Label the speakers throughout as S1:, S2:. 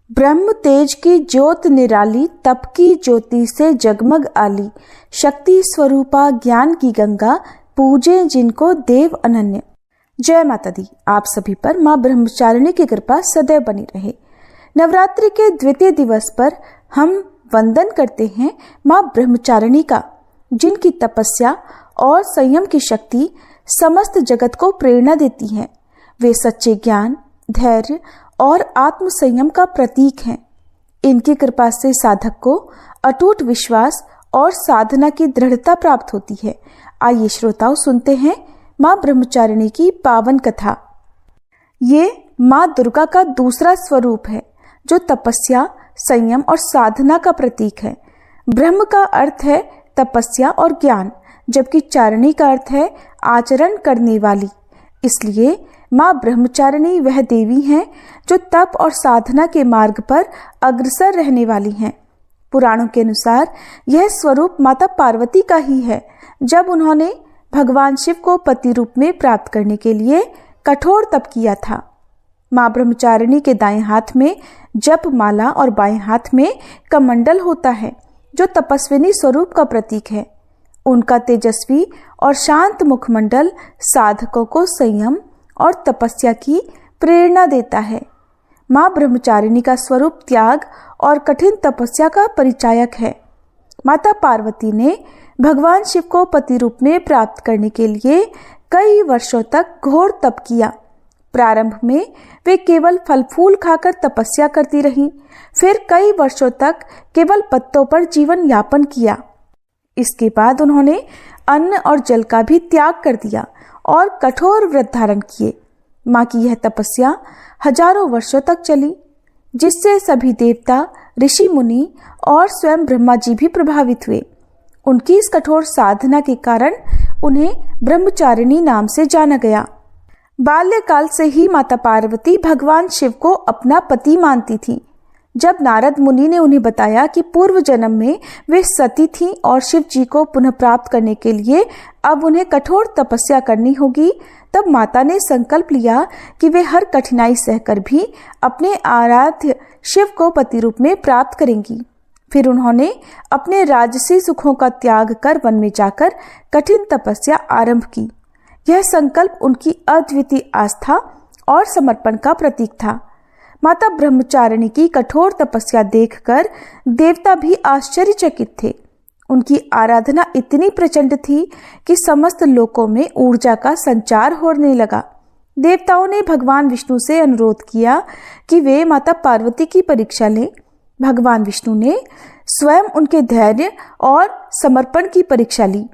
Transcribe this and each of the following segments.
S1: ब्रह्म तेज की ज्योत निराली, तप की ज्योति से जगमग आली, शक्ति स्वरूपा ज्ञान की गंगा, पूजे जिनको देव अनन्य। जय माता दी। आप सभी पर माँ ब्रह्मचारिणी की कृपा सदैव बनी रहे। नवरात्रि के द्वितीय दिवस पर हम वंदन करते हैं माँ ब्रह्मचारिणी का, जिनकी तपस्या और संयम की शक्ति समस्त जगत को प्रेरणा देती है। वे सच्चे ज्ञान, धैर्य और आत्म संयम का प्रतीक हैं। इनकी कृपा से साधक को अटूट विश्वास और साधना की दृढ़ता प्राप्त होती है। आइए श्रोताओं, सुनते हैं माँ ब्रह्मचारिणी की पावन कथा। ये माँ दुर्गा का दूसरा स्वरूप है, जो तपस्या, संयम और साधना का प्रतीक है। ब्रह्म का अर्थ है तपस्या और ज्ञान, जबकि चारिणी का अर्थ है आचरण करने वाली। इसलिए माँ ब्रह्मचारिणी वह देवी हैं जो तप और साधना के मार्ग पर अग्रसर रहने वाली हैं। पुराणों के अनुसार यह स्वरूप माता पार्वती का ही है, जब उन्होंने भगवान शिव को पति रूप में प्राप्त करने के लिए कठोर तप किया था। माँ ब्रह्मचारिणी के दाएं हाथ में जप माला और बाएं हाथ में कमंडल होता है, जो तपस्विनी स्वरूप का प्रतीक है। उनका तेजस्वी और शांत मुखमंडल साधकों को संयम और तपस्या की प्रेरणा देता है। माँ ब्रह्मचारिणी का स्वरूप त्याग और कठिन तपस्या का परिचायक है। माता पार्वती ने भगवान शिव को पति रूप में प्राप्त करने के लिए कई वर्षों तक घोर तप किया। प्रारंभ में वे केवल फल फूल खाकर तपस्या करती रहीं, फिर कई वर्षों तक केवल पत्तों पर जीवन यापन किया। इसके बाद उन्होंने अन्न और जल का भी त्याग कर दिया और कठोर व्रत धारण किए। माँ की यह तपस्या हजारों वर्षों तक चली, जिससे सभी देवता, ऋषि मुनि और स्वयं ब्रह्मा जी भी प्रभावित हुए। उनकी इस कठोर साधना के कारण उन्हें ब्रह्मचारिणी नाम से जाना गया। बाल्यकाल से ही माता पार्वती भगवान शिव को अपना पति मानती थी। जब नारद मुनि ने उन्हें बताया कि पूर्व जन्म में वे सती थीं और शिव जी को पुनः प्राप्त करने के लिए अब उन्हें कठोर तपस्या करनी होगी, तब माता ने संकल्प लिया कि वे हर कठिनाई सहकर भी अपने आराध्य शिव को पति रूप में प्राप्त करेंगी। फिर उन्होंने अपने राजसी सुखों का त्याग कर वन में जाकर कठिन तपस्या आरंभ की। यह संकल्प उनकी अद्वितीय आस्था और समर्पण का प्रतीक था। माता ब्रह्मचारिणी की कठोर तपस्या देखकर देवता भी आश्चर्यचकित थे। उनकी आराधना इतनी प्रचंड थी कि समस्त लोकों में ऊर्जा का संचार होने लगा। देवताओं ने भगवान विष्णु से अनुरोध किया कि वे माता पार्वती की परीक्षा लें। भगवान विष्णु ने स्वयं उनके धैर्य और समर्पण की परीक्षा ली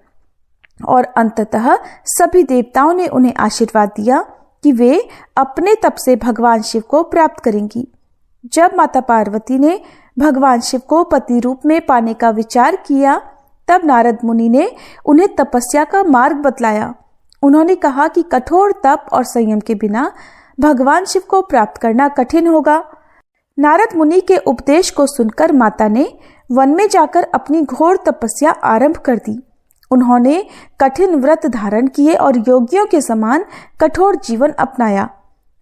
S1: और अंततः सभी देवताओं ने उन्हें आशीर्वाद दिया कि वे अपने तप से भगवान शिव को प्राप्त करेंगी। जब माता पार्वती ने भगवान शिव को पति रूप में पाने का विचार किया, तब नारद मुनि ने उन्हें तपस्या का मार्ग बतलाया। उन्होंने कहा कि कठोर तप और संयम के बिना भगवान शिव को प्राप्त करना कठिन होगा। नारद मुनि के उपदेश को सुनकर माता ने वन में जाकर अपनी घोर तपस्या आरंभ कर दी। उन्होंने कठिन व्रत धारण किए और योगियों के समान कठोर जीवन अपनाया।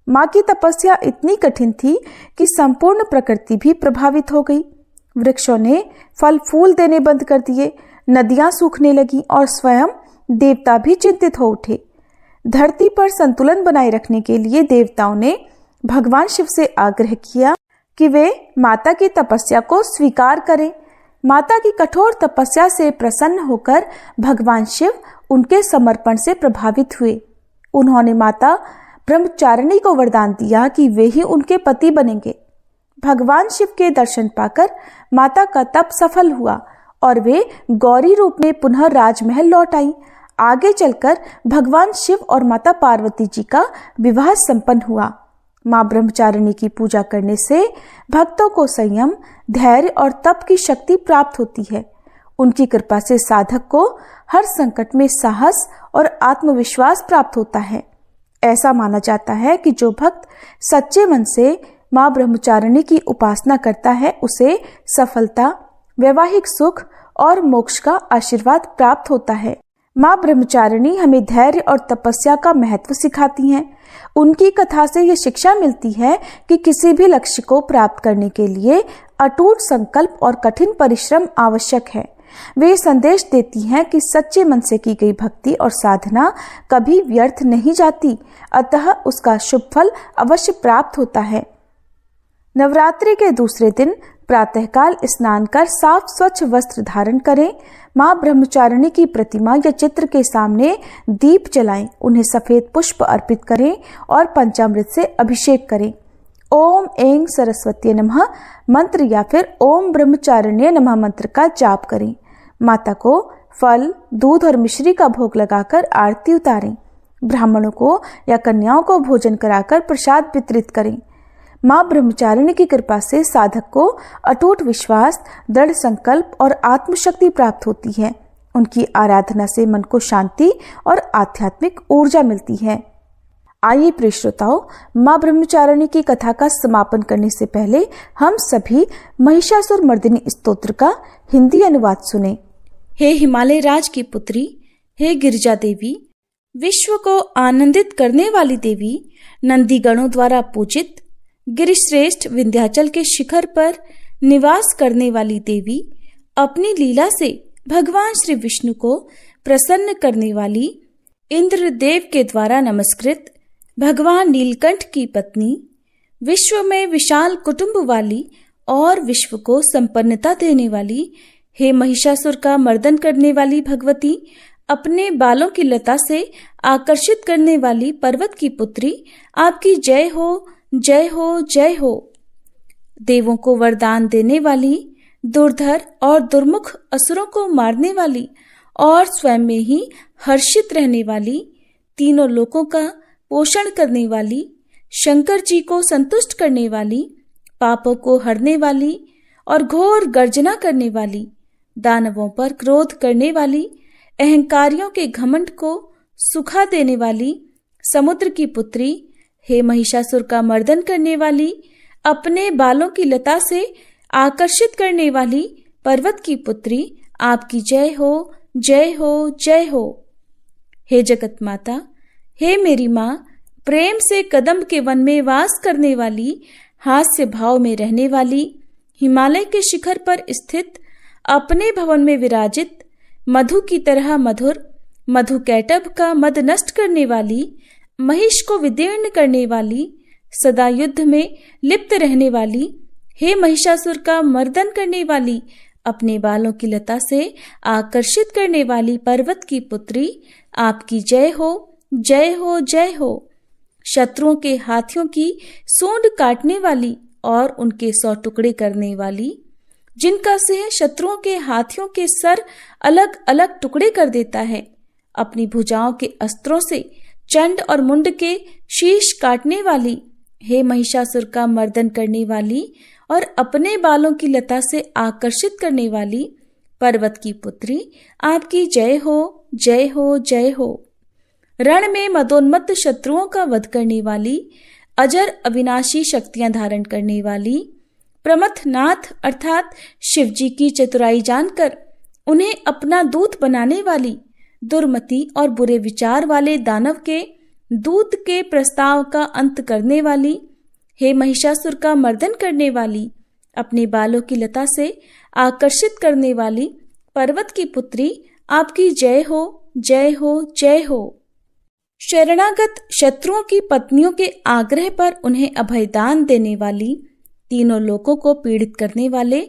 S1: माँ की तपस्या इतनी कठिन थी कि संपूर्ण प्रकृति भी प्रभावित हो गई। वृक्षों ने फल फूल देने बंद कर दिए, नदियां सूखने लगी और स्वयं देवता भी चिंतित हो उठे। धरती पर संतुलन बनाए रखने के लिए देवताओं ने भगवान शिव से आग्रह किया कि वे माता की तपस्या को स्वीकार करें। माता की कठोर तपस्या से प्रसन्न होकर भगवान शिव उनके समर्पण से प्रभावित हुए। उन्होंने माता ब्रह्मचारिणी को वरदान दिया कि वे ही उनके पति बनेंगे। भगवान शिव के दर्शन पाकर माता का तप सफल हुआ और वे गौरी रूप में पुनः राजमहल लौट आई। आगे चलकर भगवान शिव और माता पार्वती जी का विवाह संपन्न हुआ। माँ ब्रह्मचारिणी की पूजा करने से भक्तों को संयम, धैर्य और तप की शक्ति प्राप्त होती है। उनकी कृपा से साधक को हर संकट में साहस और आत्मविश्वास प्राप्त होता है। ऐसा माना जाता है कि जो भक्त सच्चे मन से माँ ब्रह्मचारिणी की उपासना करता है, उसे सफलता, वैवाहिक सुख और मोक्ष का आशीर्वाद प्राप्त होता है। माँ ब्रह्मचारिणी हमें धैर्य और तपस्या का महत्व सिखाती हैं। उनकी कथा से ये शिक्षा मिलती है कि किसी भी लक्ष्य को प्राप्त करने के लिए अटूट संकल्प और कठिन परिश्रम आवश्यक है। वे संदेश देती हैं कि सच्चे मन से की गई भक्ति और साधना कभी व्यर्थ नहीं जाती, अतः उसका शुभ फल अवश्य प्राप्त होता है। नवरात्रि के दूसरे दिन प्रातःकाल स्नान कर साफ स्वच्छ वस्त्र धारण करें। माँ ब्रह्मचारिणी की प्रतिमा या चित्र के सामने दीप जलाएं, उन्हें सफेद पुष्प अर्पित करें और पंचामृत से अभिषेक करें। ओम ऐं सरस्वती नमः मंत्र या फिर ओम ब्रह्मचारिण्य नमः मंत्र का जाप करें। माता को फल, दूध और मिश्री का भोग लगाकर आरती उतारें। ब्राह्मणों को या कन्याओं को भोजन कराकर प्रसाद वितरित करें। माँ ब्रह्मचारिणी की कृपा से साधक को अटूट विश्वास, दृढ़ संकल्प और आत्मशक्ति प्राप्त होती है। उनकी आराधना से मन को शांति और आध्यात्मिक ऊर्जा मिलती है। आइए प्रिय श्रोताओं, माँ ब्रह्मचारिणी की कथा का समापन करने से पहले हम सभी महिषासुर मर्दिनी स्तोत्र का हिंदी अनुवाद सुने।
S2: हे हिमालय राज की पुत्री, हे गिरिजा देवी, विश्व को आनंदित करने वाली देवी, नंदीगणों द्वारा पूजित गिरिश्रेष्ठ विंध्याचल के शिखर पर निवास करने वाली देवी, अपनी लीला से भगवान श्री विष्णु को प्रसन्न करने वाली, इंद्रदेव के द्वारा नमस्कृत भगवान नीलकंठ की पत्नी, विश्व में विशाल कुटुंब वाली और विश्व को संपन्नता देने वाली, हे महिषासुर का मर्दन करने वाली भगवती, अपने बालों की लता से आकर्षित करने वाली पर्वत की पुत्री, आपकी जय हो, जय हो, जय हो। देवों को वरदान देने वाली, दुर्धर और दुर्मुख असुरों को मारने वाली और स्वयं में ही हर्षित रहने वाली, तीनों लोकों का पोषण करने वाली, शंकर जी को संतुष्ट करने वाली, पापों को हरने वाली और घोर गर्जना करने वाली, दानवों पर क्रोध करने वाली, अहंकारियों के घमंड को सुखा देने वाली, समुद्र की पुत्री, हे महिषासुर का मर्दन करने वाली, अपने बालों की लता से आकर्षित करने वाली पर्वत की पुत्री, आपकी जय हो, जय हो, जय हो। हे जगत माता, हे मेरी माँ, प्रेम से कदम्ब के वन में वास करने वाली, हास्य भाव में रहने वाली, हिमालय के शिखर पर स्थित, अपने भवन में विराजित, मधु की तरह मधुर, मधु कैटभ का मद नष्ट करने वाली, महिष को विदीर्ण करने वाली, सदा युद्ध में लिप्त रहने वाली, हे महिषासुर का मर्दन करने वाली, अपने बालों की लता से आकर्षित करने वाली पर्वत की पुत्री, आपकी जय हो, जय हो, जय हो। शत्रुओं के हाथियों की सूंड काटने वाली और उनके 100 टुकड़े करने वाली, जिनका सिंह शत्रुओं के हाथियों के सर अलग अलग टुकड़े कर देता है, अपनी भुजाओं के अस्त्रों से चंड और मुंड के शीश काटने वाली, हे महिषासुर का मर्दन करने वाली और अपने बालों की लता से आकर्षित करने वाली पर्वत की पुत्री, आपकी जय हो, जय हो, जय हो। रण में मदोन्मत्त शत्रुओं का वध करने वाली, अजर अविनाशी शक्तियां धारण करने वाली, प्रमथनाथ अर्थात शिवजी की चतुराई जानकर उन्हें अपना दूत बनाने वाली, दुर्मति और बुरे विचार वाले दानव के दूत के प्रस्ताव का अंत करने वाली, हे महिषासुर का मर्दन करने वाली, अपने बालों की लता से आकर्षित करने वाली पर्वत की पुत्री, आपकी जय हो, जय हो, जय हो। शरणागत शत्रुओं की पत्नियों के आग्रह पर उन्हें अभयदान देने वाली, तीनों लोकों को पीड़ित करने वाले,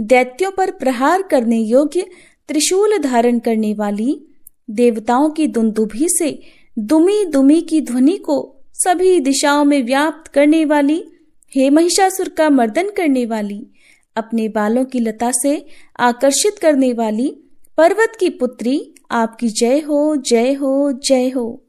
S2: दैत्यों पर प्रहार करने योग्य त्रिशूल धारण करने वाली, देवताओं की दुंदुभी से दुमी दुमी की ध्वनि को सभी दिशाओं में व्याप्त करने वाली, हे महिषासुर का मर्दन करने वाली, अपने बालों की लता से आकर्षित करने वाली पर्वत की पुत्री, आपकी जय हो, जय हो, जय हो।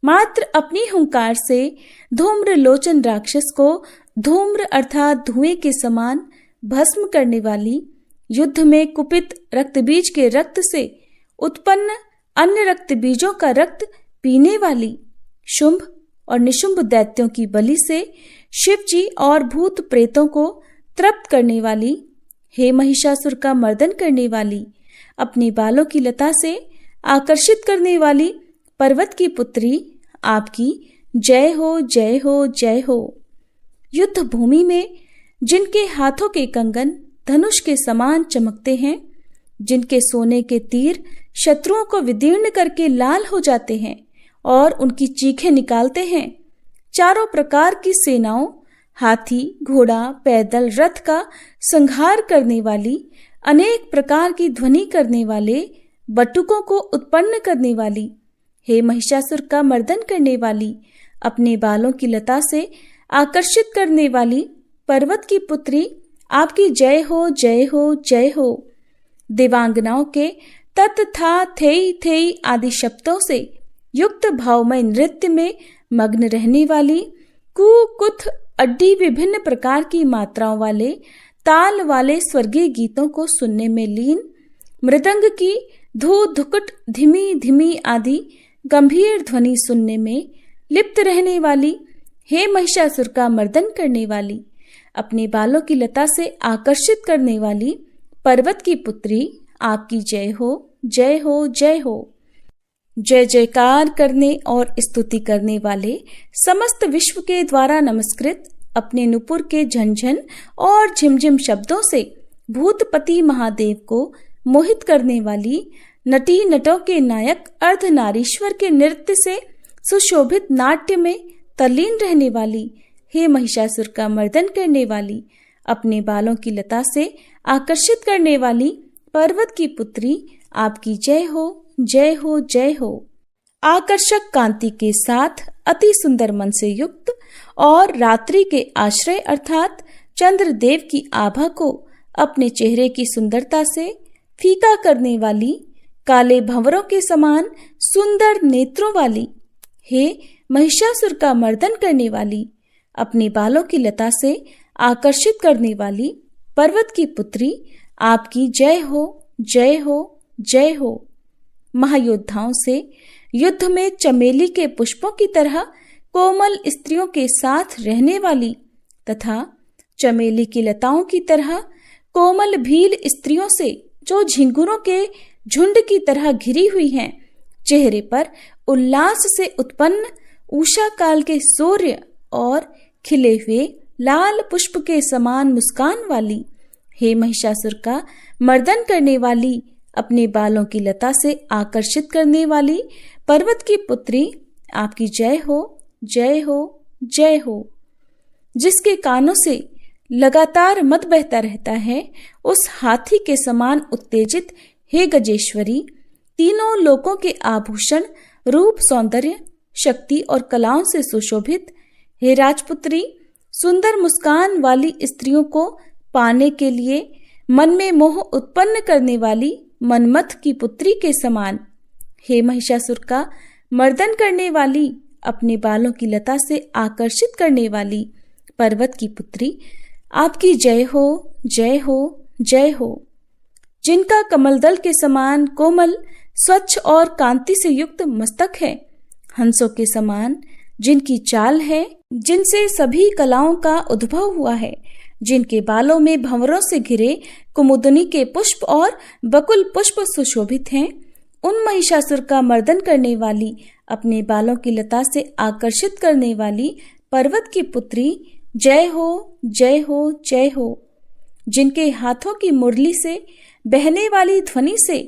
S2: मात्र अपनी हुंकार से धूम्र लोचन राक्षस को धूम्र अर्थात धुएं के समान भस्म करने वाली, युद्ध में कुपित रक्तबीज के रक्त से उत्पन्न अन्य रक्त बीजों का रक्त पीने वाली, शुंभ और निशुंभ दैत्यों की बलि से शिव जी और भूत प्रेतों को तृप्त करने वाली, हे महिषासुर का मर्दन करने वाली, अपने बालों की लता से आकर्षित करने वाली पर्वत की पुत्री, आपकी जय हो, जय हो, जय हो। युद्ध भूमि में जिनके हाथों के कंगन धनुष के समान चमकते हैं, जिनके सोने के तीर शत्रुओं को विदीर्ण करके लाल हो जाते हैं और उनकी चीखें निकालते हैं, चारों प्रकार की सेनाओं, हाथी, घोड़ा, पैदल, रथ का संहार करने वाली, अनेक प्रकार की ध्वनि करने वाले, बटुकों को उत्पन्न करने वाली, हे महिषासुर का मर्दन करने वाली, अपने बालों की लता से आकर्षित करने वाली पर्वत की पुत्री, आपकी जय हो, जय हो, जय हो। देवांगनाओं के तत्, था, थेई, थेई आदि शब्दों से युक्त भावमय नृत्य में मग्न रहने वाली, कु, कुथ, अड्डी विभिन्न प्रकार की मात्राओं वाले, ताल वाले स्वर्गीय गीतों को सुनने में लीन, मृदंग की धू, धुकुट, धिमी धिमी आदि गंभीर ध्वनि सुनने में लिप्त रहने वाली, हे महिषासुर का मर्दन करने वाली, अपने बालों की लता से आकर्षित करने वाली पर्वत की पुत्री, आपकी जय हो, जय हो, जय हो। जय जयकार करने और स्तुति करने वाले, समस्त विश्व के द्वारा नमस्कृत, अपने नुपुर के झंझन और झिमझिम शब्दों से भूतपति महादेव को मोहित करने वाली, नटी नटों के नायक अर्धनारीश्वर के नृत्य से सुशोभित नाट्य में तल्लीन रहने वाली, हे महिषासुर का मर्दन करने वाली, अपने बालों की लता से आकर्षित करने वाली पर्वत की पुत्री, आपकी जय हो, जय हो, जय हो। आकर्षक कांति के साथ अति सुंदर मन से युक्त और रात्रि के आश्रय अर्थात चंद्रदेव की आभा को अपने चेहरे की सुंदरता से फीका करने वाली, काले भंवरों के समान सुंदर नेत्रों वाली, हे महिषासुर का मर्दन करने वाली, अपने बालों की लता से आकर्षित करने वाली पर्वत की पुत्री, आपकी जय हो, जय हो, जय हो। महायोद्धाओं से युद्ध में चमेली के पुष्पों की तरह कोमल स्त्रियों के साथ रहने वाली तथा चमेली की लताओं की तरह कोमल भील स्त्रियों से जो झिंगुरों के झुंड की तरह घिरी हुई हैं, चेहरे पर उल्लास से उत्पन्न उषा काल के सूर्य और खिले हुए लाल पुष्प के समान मुस्कान वाली, हे महिषासुर का मर्दन करने वाली, अपने बालों की लता से आकर्षित करने वाली पर्वत की पुत्री, आपकी जय हो, जय हो, जय हो। जिसके कानों से लगातार मद बहता रहता है, उस हाथी के समान उत्तेजित, हे गजेश्वरी, तीनों लोकों के आभूषण, रूप, सौंदर्य, शक्ति और कलाओं से सुशोभित, हे राजपुत्री, सुंदर मुस्कान वाली स्त्रियों को पाने के लिए मन में मोह उत्पन्न करने वाली मनमथ की पुत्री के समान, हे महिषासुर का मर्दन करने वाली, अपने बालों की लता से आकर्षित करने वाली पर्वत की पुत्री, आपकी जय हो, जय हो, जय हो। जिनका कमलदल के समान कोमल, स्वच्छ और कांति से युक्त मस्तक है, हंसों के समान जिनकी चाल है, जिनसे सभी कलाओं का उद्भव हुआ है, जिनके बालों में भंवरों से घिरे कुमुदनी के पुष्प और बकुल पुष्प सुशोभित हैं, उन महिषासुर का मर्दन करने वाली, अपने बालों की लता से आकर्षित करने वाली पर्वत की पुत्री, जय हो, जय हो, जय हो। जिनके हाथों की मुरली से बहने वाली ध्वनि से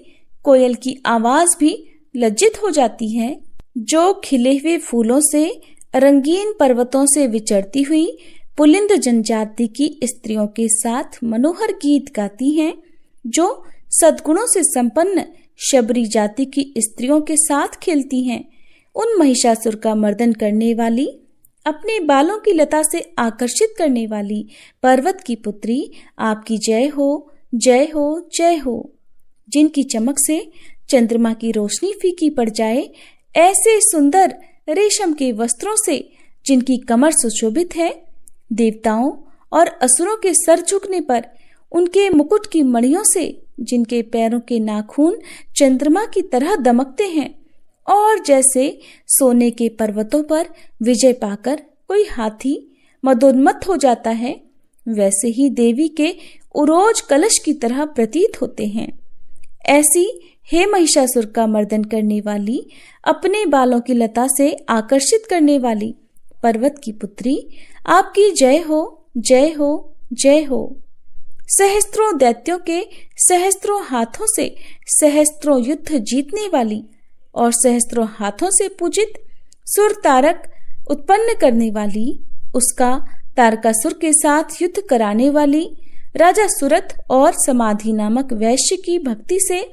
S2: कोयल की आवाज भी लज्जित हो जाती है, जो खिले हुए फूलों से रंगीन पर्वतों से विचरती हुई पुलिंद जनजाति की स्त्रियों के साथ मनोहर गीत गाती हैं, जो सद्गुणों से संपन्न शबरी जाति की स्त्रियों के साथ खेलती हैं, उन महिषासुर का मर्दन करने वाली, अपने बालों की लता से आकर्षित करने वाली पर्वत की पुत्री, आपकी जय हो, जय हो, जय हो। जिनकी चमक से चंद्रमा की रोशनी फीकी पड़ जाए, ऐसे सुंदर रेशम के वस्त्रों से जिनकी कमर सुशोभित है, देवताओं और असुरों के सर झुकने पर उनके मुकुट की मणियों से जिनके पैरों के नाखून चंद्रमा की तरह दमकते हैं, और जैसे सोने के पर्वतों पर विजय पाकर कोई हाथी मदोन्मत्त हो जाता है, वैसे ही देवी के उरोज कलश की तरह प्रतीत होते हैं। ऐसी हे महिषासुर का मर्दन करने वाली, अपने बालों की लता से आकर्षित करने वाली पर्वत की पुत्री, आपकी जय हो, जय हो, जय हो। सहस्त्रों दैत्यों के सहस्त्रों हाथों से सहस्त्रों युद्ध जीतने वाली और सहस्त्रों हाथों से पूजित सुर तारक उत्पन्न करने वाली, उसका तारकासुर के साथ युद्ध कराने वाली, राजा सुरथ और समाधि नामक वैश्य की भक्ति से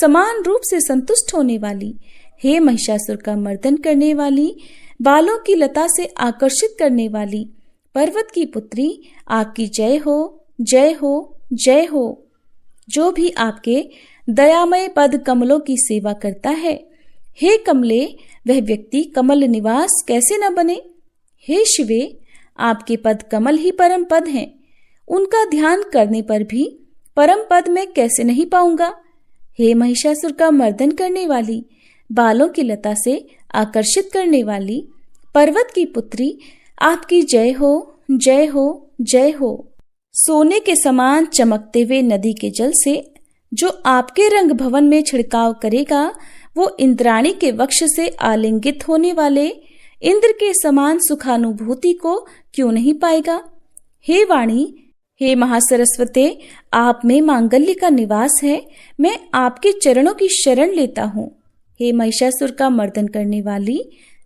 S2: समान रूप से संतुष्ट होने वाली, हे महिषासुर का मर्दन करने वाली, बालों की लता से आकर्षित करने वाली पर्वत की पुत्री, आपकी जय हो, जय हो, जय हो। जो भी आपके दयामय पद कमलों की सेवा करता है, हे कमले, वह व्यक्ति कमल निवास कैसे न बने। हे शिवे, आपके पद कमल ही परम पद हैं, उनका ध्यान करने पर भी परम पद में कैसे नहीं पाऊंगा। हे महिषासुर का मर्दन करने वाली, बालों की लता से आकर्षित करने वाली पर्वत की पुत्री, आपकी जय हो, जय हो, जय हो। सोने के समान चमकते हुए नदी के जल से जो आपके रंग भवन में छिड़काव करेगा, वो इंद्राणी के वक्ष से आलिंगित होने वाले इंद्र के समान सुखानुभूति को क्यों नहीं पाएगा। हे वाणी, हे महासरस्वते, आप में मांगल्य का निवास है, मैं आपके चरणों की शरण लेता हूँ। हे महिषासुर का मर्दन करने वाली,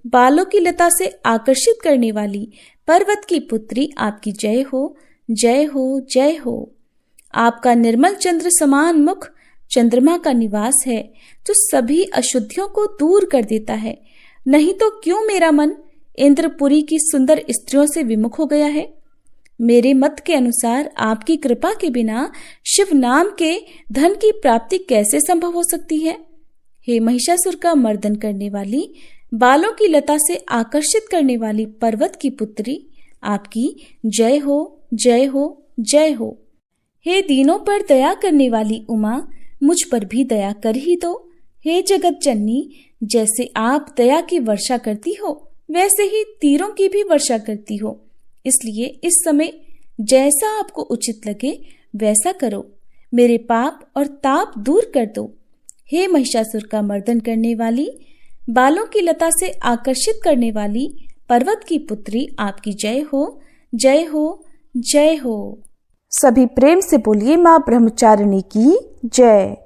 S2: बालों की लता से आकर्षित करने वाली पर्वत की पुत्री, आपकी जय हो, जय हो, जय हो। आपका निर्मल चंद्र समान मुख चंद्रमा का निवास है, जो सभी अशुद्धियों को दूर कर देता है। नहीं तो क्यों मेरा मन इंद्रपुरी की सुंदर स्त्रियों से विमुख हो गया है। मेरे मत के अनुसार आपकी कृपा के बिना शिव नाम के धन की प्राप्ति कैसे संभव हो सकती है। हे महिषासुर का मर्दन करने वाली, बालों की लता से आकर्षित करने वाली पर्वत की पुत्री, आपकी जय हो, जय हो, जय हो। हे दीनों पर दया करने वाली उमा, मुझ पर भी दया कर ही दो। हे जगत जननी, जैसे आप दया की वर्षा करती हो, वैसे ही तीरों की भी वर्षा करती हो। इसलिए इस समय जैसा आपको उचित लगे वैसा करो, मेरे पाप और ताप दूर कर दो। हे महिषासुर का मर्दन करने वाली, बालों की लता से आकर्षित करने वाली पर्वत की पुत्री, आपकी जय हो, जय हो, जय हो।
S1: सभी प्रेम से बोलिए माँ ब्रह्मचारिणी की जय।